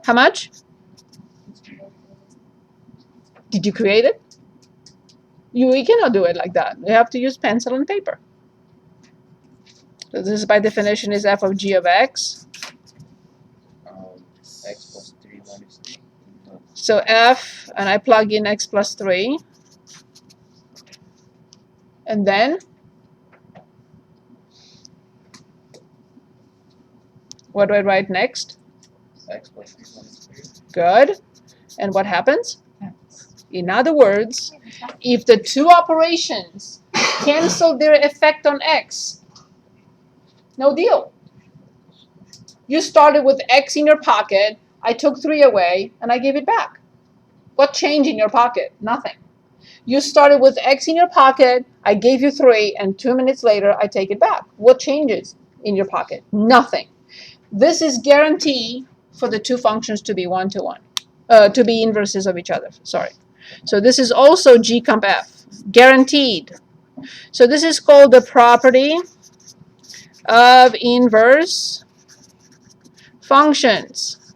How much? Did you create it? We cannot do it like that. We have to use pencil and paper. So this by definition is f of g of x. X plus 3 minus 3. So f, and I plug in x plus 3. And then, what do I write next? X plus 3 minus 3. Good. And what happens? In other words, if the two operations cancel their effect on x, no deal. You started with x in your pocket, I took 3 away, and I gave it back. What changed in your pocket? Nothing. You started with x in your pocket, I gave you 3, and 2 minutes later, I take it back. What changes in your pocket? Nothing. This is guarantee for the two functions to be one-to-one, to be inverses of each other, sorry. So this is also G comp F, guaranteed. So this is called the property of inverse functions.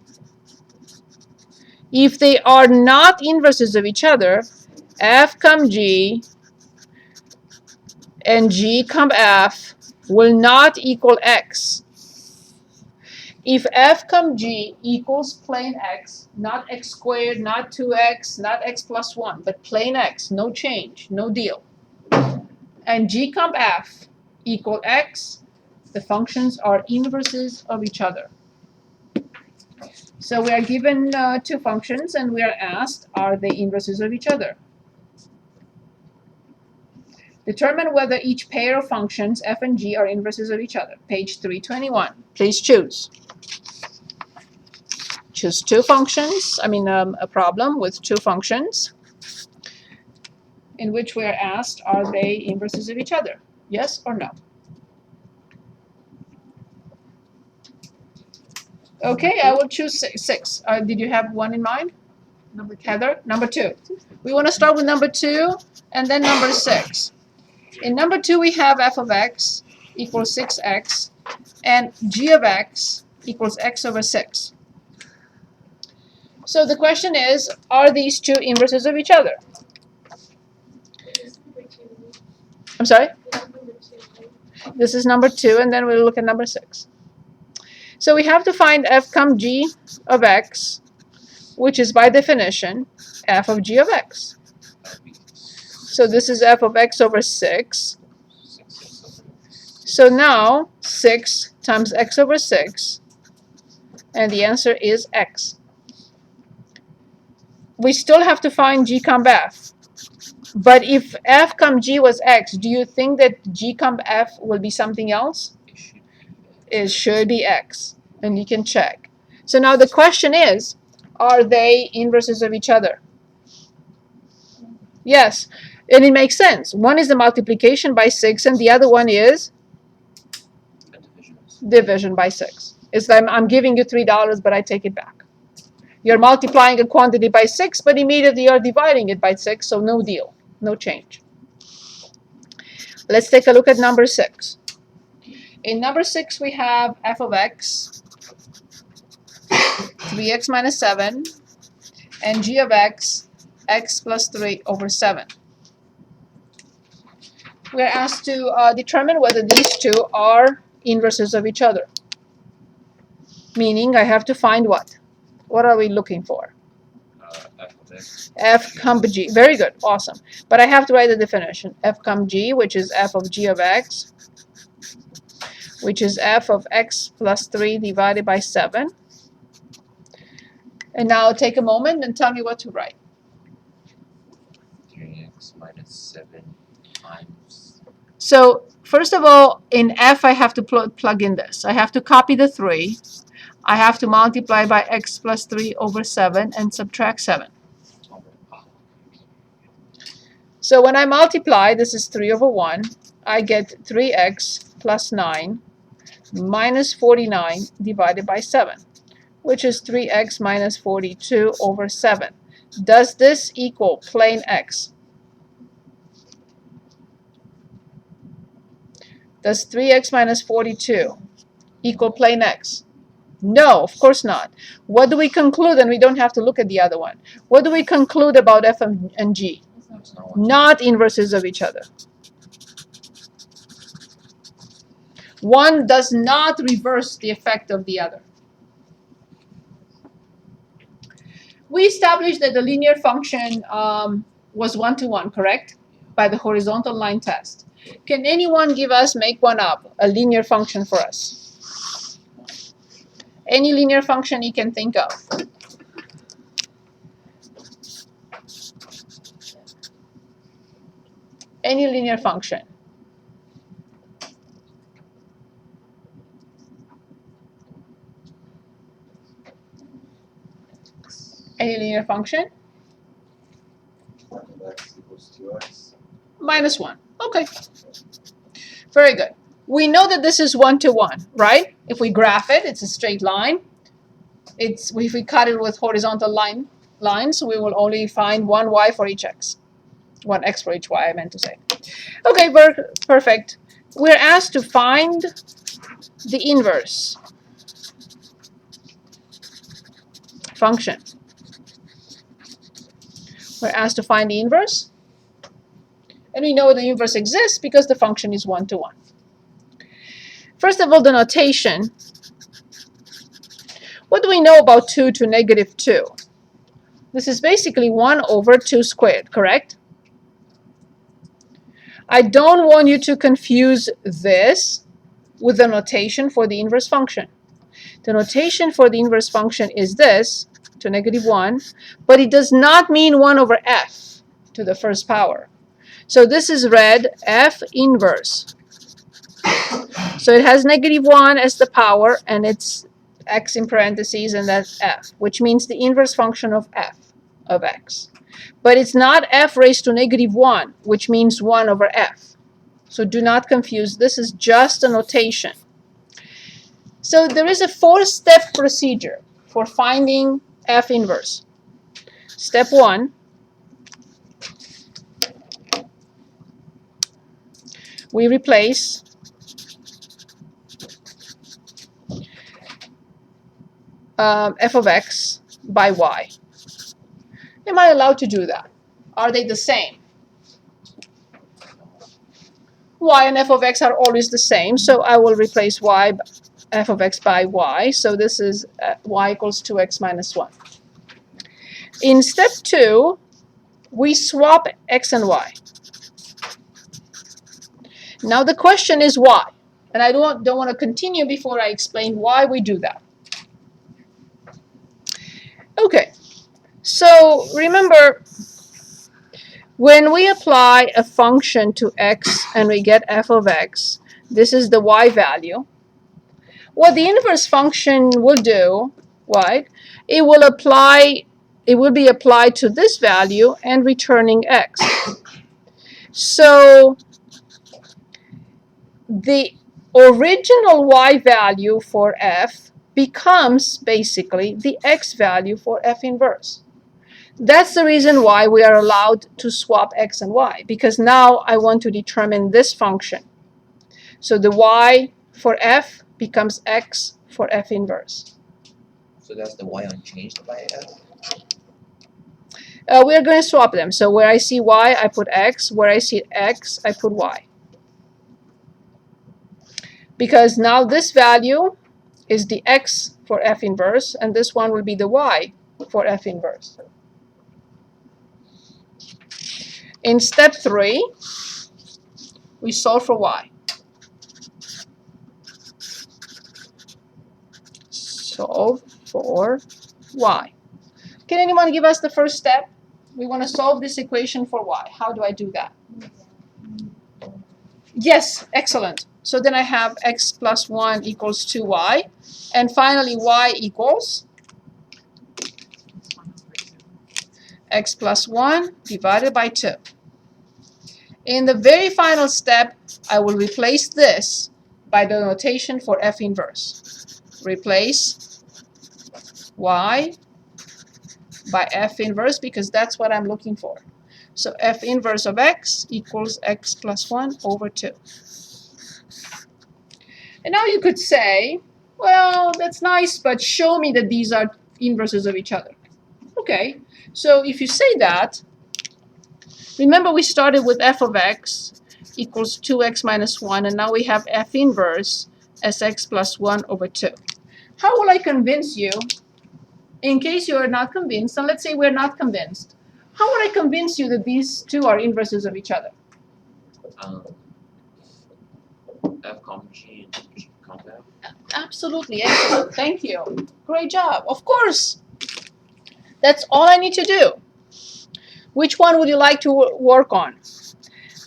If they are not inverses of each other, F comma G and G comma F will not equal X. If F comma G equals plain X, not X squared, not 2X, not X plus 1, but plain X, no change, no deal, and G comma F equal X, the functions are inverses of each other. So we are given two functions and we are asked, are they inverses of each other? Determine whether each pair of functions f and g are inverses of each other. Page 321. Please choose. Choose two functions, a problem with two functions in which we are asked, are they inverses of each other? Yes or no? Okay, I will choose 6. Did you have one in mind? Heather? Number 2. We want to start with number 2 and then number 6. In number 2, we have f of x equals 6x and g of x equals x over 6. So the question is, are these two inverses of each other? I'm sorry? This is number 2, and then we'll look at number 6. So we have to find f comma g of x, which is by definition f of g of x. So this is f of x over 6. So now 6 times x over 6, and the answer is x. We still have to find g comma f. But if f comma g was x, do you think that g comma f will be something else? It should be x, and you can check. So now the question is, are they inverses of each other? Yes, and it makes sense. One is the multiplication by 6, and the other one is division by 6. It's like I'm giving you $3, but I take it back. You're multiplying a quantity by 6, but immediately you're dividing it by 6, so no deal, no change. Let's take a look at number 6. In number 6, we have f of x, 3x minus 7, and g of x, x plus 3 over 7. We're asked to determine whether these two are inverses of each other. Meaning I have to find what? What are we looking for? F of x. F comma g. Very good. Awesome. But I have to write the definition. F comma g, which is f of g of x, which is f of x plus 3 divided by 7. And now take a moment and tell me what to write. 3x minus 7 times. So first of all, in f, I have to plug in this. I have to copy the 3. I have to multiply by x plus 3 over 7 and subtract 7. So when I multiply, this is 3 over 1, I get 3x plus 9 minus 49 divided by 7, which is 3x minus 42 over 7. Does this equal plain x? Does 3x minus 42 equal plain x? No, of course not. What do we conclude? And we don't have to look at the other one. What do we conclude about f and g? It's not one. Not inverses of each other. One does not reverse the effect of the other. We established that the linear function was one-to-one, correct? By the horizontal line test. Can anyone make one up, a linear function for us? Any linear function you can think of. Any linear function. Any linear function? X equals 2x. Minus 1. Okay. Very good. We know that this is one-to-one, right? If we graph it, it's a straight line. If we cut it with horizontal lines, we will only find one y for each x. One x for each y, I meant to say. Okay, perfect. We're asked to find the inverse function. We're asked to find the inverse. And we know the inverse exists because the function is one-to-one. First of all, the notation. What do we know about 2 to negative 2? This is basically 1 over 2 squared, correct? I don't want you to confuse this with the notation for the inverse function. The notation for the inverse function is this, to negative 1, but it does not mean 1 over f to the first power. So this is read f inverse. So it has negative 1 as the power, and it's x in parentheses, and that's f, which means the inverse function of f of x. But it's not f raised to negative 1, which means 1 over f. So do not confuse. This is just a notation. So there is a 4-step procedure for finding f inverse. Step 1, we replace f of x by y. Am I allowed to do that? Are they the same? Y and f of x are always the same, so I will replace f of x by y. So this is y equals 2x minus 1. In step 2, we swap x and y. Now the question is why? And I don't want to continue before I explain why we do that. Okay, so remember, when we apply a function to x and we get f of x, this is the y value. What the inverse function will do, right? It will be applied to this value and returning x. So the original y value for f becomes basically the x value for f inverse. That's the reason why we are allowed to swap x and y, because now I want to determine this function. So the y for f becomes x for f inverse. So that's the y unchanged by f? We are going to swap them. So where I see y, I put x. Where I see x, I put y. Because now this value is the x for f inverse, and this one will be the y for f inverse. In step 3, we solve for y. Solve for y. Can anyone give us the first step? We want to solve this equation for y. How do I do that? Yes, excellent. So then I have x plus 1 equals 2y. And finally, y equals x plus 1 divided by 2. In the very final step, I will replace this by the notation for f inverse. Replace y by f inverse, because that's what I'm looking for. So f inverse of x equals x plus 1 over 2. And now you could say, Well, that's nice, but show me that these are inverses of each other. Okay, so if you say that, remember we started with f of x equals 2x minus 1, and now we have f inverse as x plus 1 over 2. How will I convince you, in case you are not convinced, and let's say we're not convinced, how would I convince you that these two are inverses of each other? F comma G and G comma F. Absolutely, excellent, thank you. Great job, of course. That's all I need to do. Which one would you like to work on?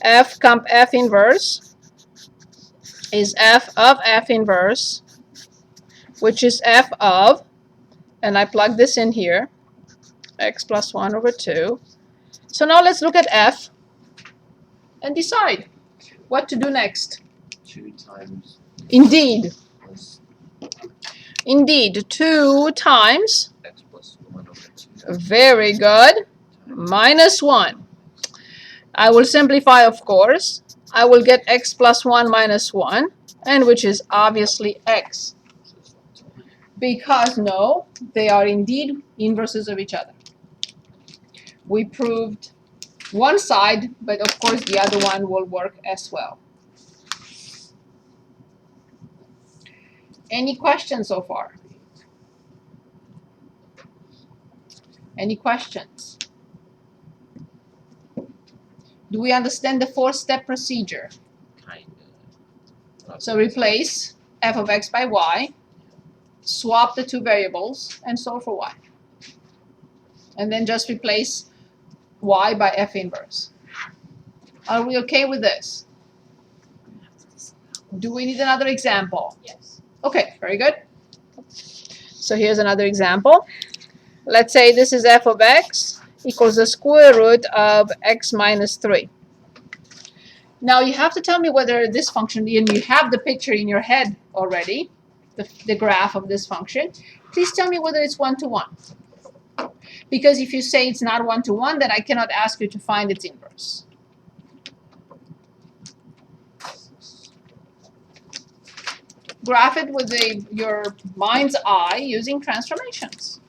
F comp F inverse is f of F inverse, which is f of, and I plug this in here, x plus 1 over 2. So now let's look at f and decide what to do next. 2 times Indeed, plus indeed, 2 times, x plus 1 over 2. very good, minus 1. I will simplify, of course. I will get x plus 1 minus 1, and which is obviously x. Because, no, they are indeed inverses of each other. We proved one side, but of course the other one will work as well. Any questions so far? Any questions? Do we understand the 4-step procedure? Kind of. So replace f of x by y, swap the two variables, and solve for y. And then just replace y by f inverse. Are we okay with this? Do we need another example? Yes. Okay, very good. So here's another example. Let's say this is f of x equals the square root of x minus 3. Now you have to tell me whether this function, and you have the picture in your head already, the graph of this function. Please tell me whether it's 1-to-1. Because if you say it's not 1-to-1, then I cannot ask you to find its inverse. Graph it with your mind's eye using transformations.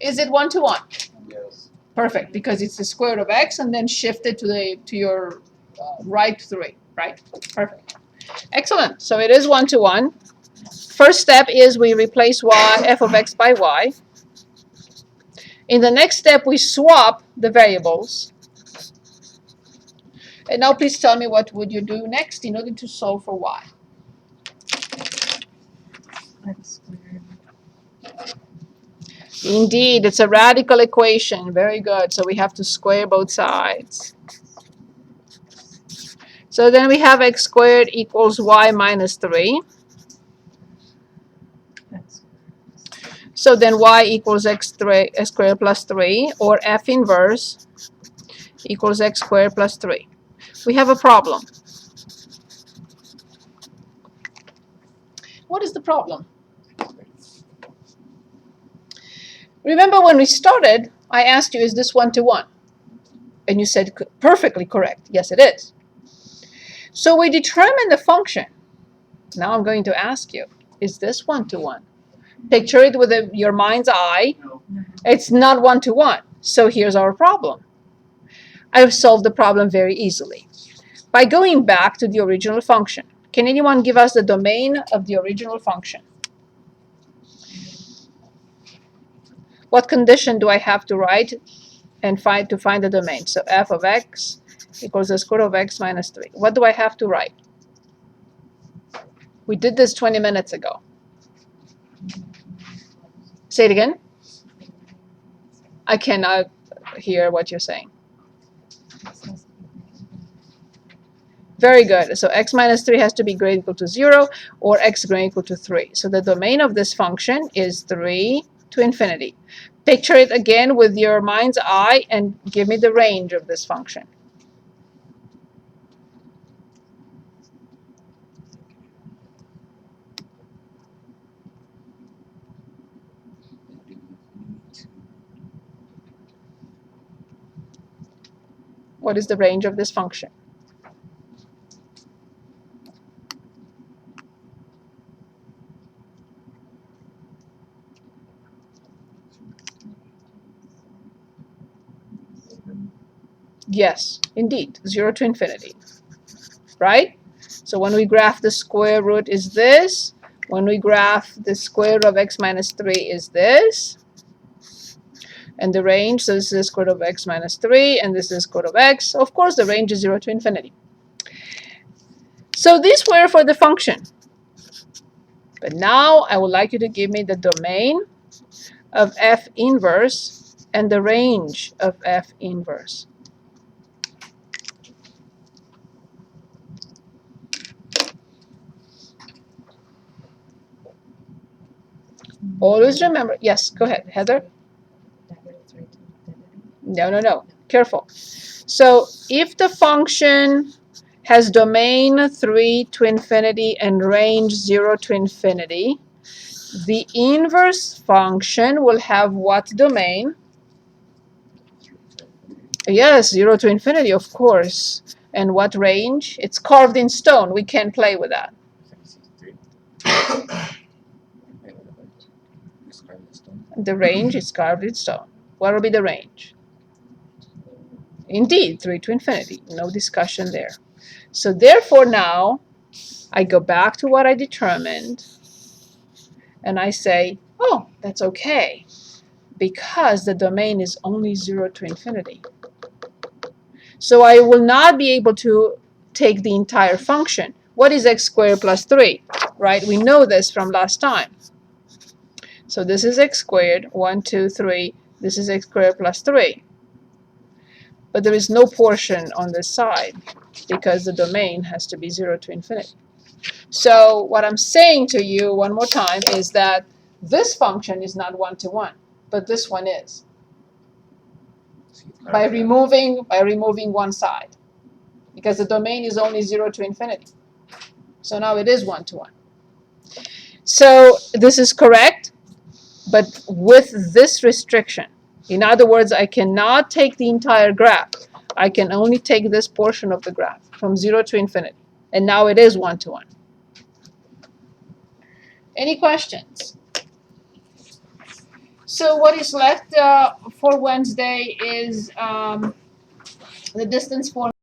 Is it 1-to-1? Yes. Perfect, because it's the square root of x and then shift it to your right 3, right? Perfect. Excellent. So it is 1-to-1. First step is we replace y, f of x by y. In the next step, we swap the variables. And now please tell me what would you do next in order to solve for y. X squared. Indeed, it's a radical equation. Very good. So we have to square both sides. So then we have x squared equals y minus 3. X So then y equals x squared plus 3, or f inverse equals x squared plus 3. We have a problem. What is the problem? Remember when we started, I asked you, is this 1-to-1? And you said perfectly correct. Yes, it is. So we determine the function. Now I'm going to ask you, is this 1-to-1? Picture it with your mind's eye. It's not 1-to-1. So here's our problem. I've solved the problem very easily by going back to the original function. Can anyone give us the domain of the original function? What condition do I have to write and find the domain? So f of x equals the square root of x minus 3. What do I have to write? We did this 20 minutes ago. Say it again. I cannot hear what you're saying. Very good. So x minus 3 has to be greater or equal to 0, or x greater or equal to 3. So the domain of this function is 3 to infinity. Picture it again with your mind's eye and give me the range of this function. What is the range of this function? Yes, indeed, 0 to infinity, right? So when we graph the square root is this. When we graph the square root of x minus 3 is this. And the range, so this is the square root of x minus 3, and this is the square root of x. Of course, the range is 0 to infinity. So these were for the function. But now I would like you to give me the domain of f inverse and the range of f inverse. Always remember, yes, go ahead, Heather. -3 to infinity. No. Careful. So if the function has domain 3 to infinity and range 0 to infinity, the inverse function will have what domain? Yes, 0 to infinity, of course. And what range? It's carved in stone. We can't play with that. The range is carved in stone. What will be the range? Indeed, 3 to infinity. No discussion there. So therefore now, I go back to what I determined, and I say, oh, that's okay, because the domain is only 0 to infinity. So I will not be able to take the entire function. What is x squared plus 3? Right? We know this from last time. So this is x squared, 1, 2, 3. This is x squared plus 3. But there is no portion on this side because the domain has to be 0 to infinity. So what I'm saying to you one more time is that this function is not 1 to 1, but this one is. By removing one side. Because the domain is only 0 to infinity. So now it is 1 to 1. So this is correct, but with this restriction. In other words, I cannot take the entire graph. I can only take this portion of the graph from 0 to infinity. And now it is 1 to 1. Any questions? So what is left for Wednesday is the distance formula.